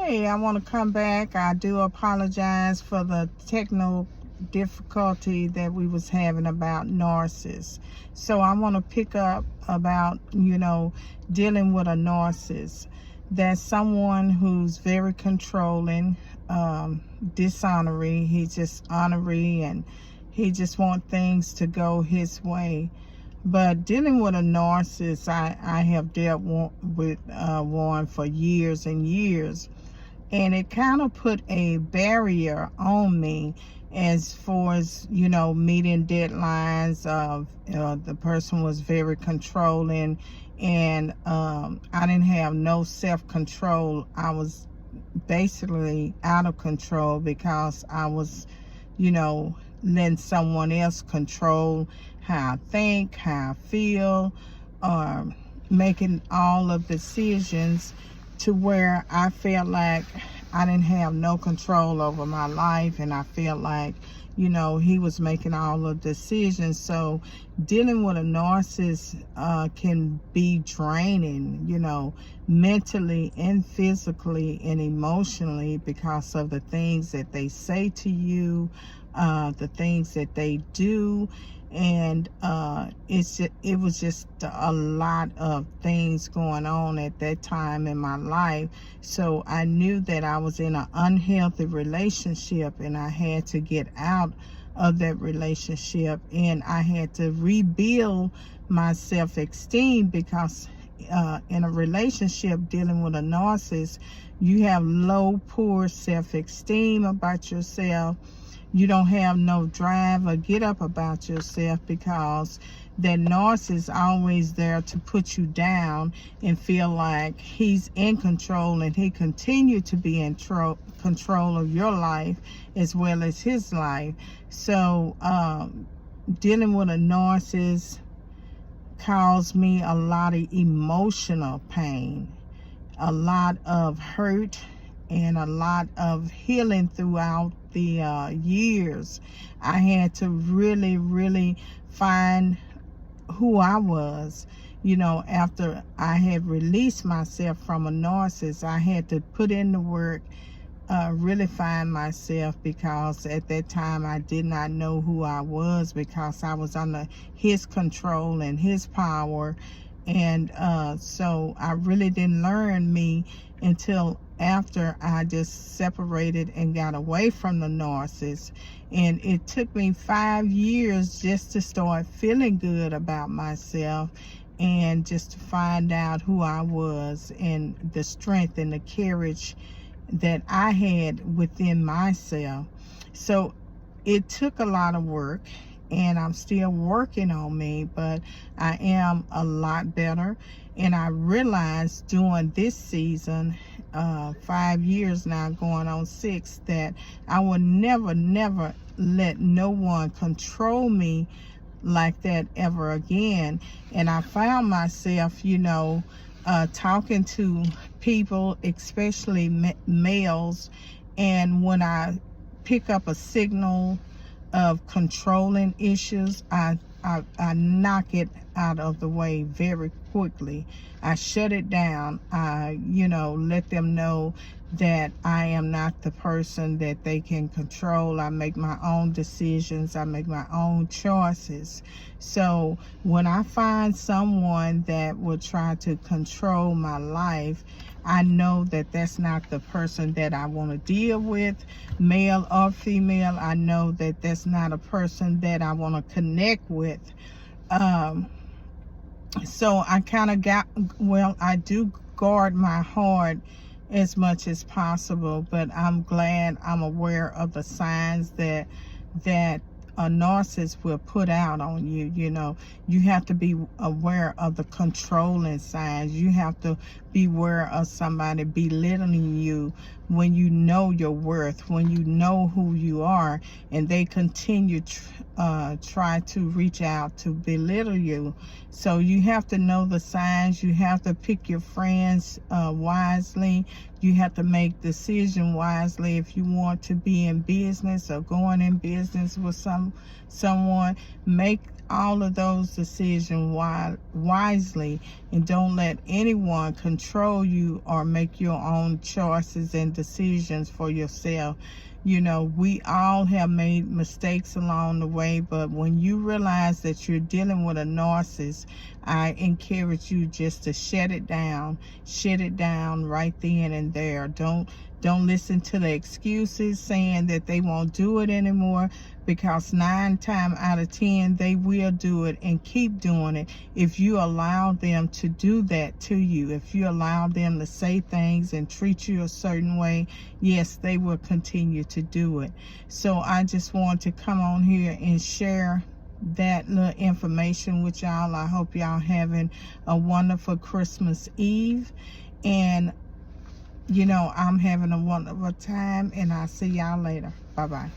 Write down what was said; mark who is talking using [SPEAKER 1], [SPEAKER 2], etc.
[SPEAKER 1] Hey, I want to come back. I do apologize for the technical difficulty that we was having about narcissists. So I want to pick up about, dealing with a narcissist. That's someone who's very controlling, dishonorary. He's just honorary and he just want things to go his way. But dealing with a narcissist, I have dealt with one for years and years. And it kind of put a barrier on me as far as, meeting deadlines. The person was very controlling, and I didn't have no self-control. I was basically out of control because I was, letting someone else control how I think, how I feel, making all of the decisions to where I felt like I didn't have no control over my life, and I felt like, he was making all the decisions. So dealing with a narcissist can be draining, mentally and physically and emotionally, because of the things that they say to you, the things that they do. And it was just a lot of things going on at that time in my life. So I knew that I was in an unhealthy relationship, and I had to get out of that relationship, and I had to rebuild my self-esteem, because in a relationship dealing with a narcissist, you have low, poor self-esteem about yourself. You don't have no drive or get up about yourself, because that narcissist always there to put you down and feel like he's in control, and he continue to be in control of your life as well as his life. So dealing with a narcissist caused me a lot of emotional pain, a lot of hurt, and a lot of healing throughout the years. I had to really find who I was. After I had released myself from a narcissist, I had to put in the work, really find myself, because at that time I did not know who I was, because I was under his control and his power. And so I really didn't learn me until after I just separated and got away from the narcissist. And it took me 5 years just to start feeling good about myself, and just to find out who I was, and the strength and the courage that I had within myself. So it took a lot of work, and I'm still working on me, but I am a lot better. And I realized during this season, 5 years now, going on 6, that I will never let no one control me like that ever again. And I found myself, talking to people, especially males, and when I pick up a signal of controlling issues, I knock it out of the way very quickly. I shut it down. I, let them know that I am not the person that they can control. I make my own decisions. I make my own choices. So when I find someone that will try to control my life, I know that that's not the person that I want to deal with, male or female. I know that that's not a person that I want to connect with. So I kind of I do guard my heart as much as possible, but I'm glad I'm aware of the signs that a narcissist will put out on you. You have to be aware of the controlling signs. You have to be aware of somebody belittling you when you know your worth, when you know who you are, and they continue try to reach out to belittle you. So you have to know the signs. You have to pick your friends wisely. You have to make decisions wisely if you want to be in business or going in business with someone. Make all of those decisions wisely, and don't let anyone control you or make your own choices and decisions for yourself. You know, we all have made mistakes along the way, but when you realize that you're dealing with a narcissist, I encourage you just to shut it down right then and there. Don't listen to the excuses saying that they won't do it anymore, because 9 times out of 10 they will do it and keep doing it if you allow them to do that to you. If you allow them to say things and treat you a certain way, yes, they will continue to do it. So I just want to come on here and share that little information with y'all. I hope y'all having a wonderful Christmas Eve, and you know, I'm having a wonderful time, and I'll see y'all later. Bye-bye.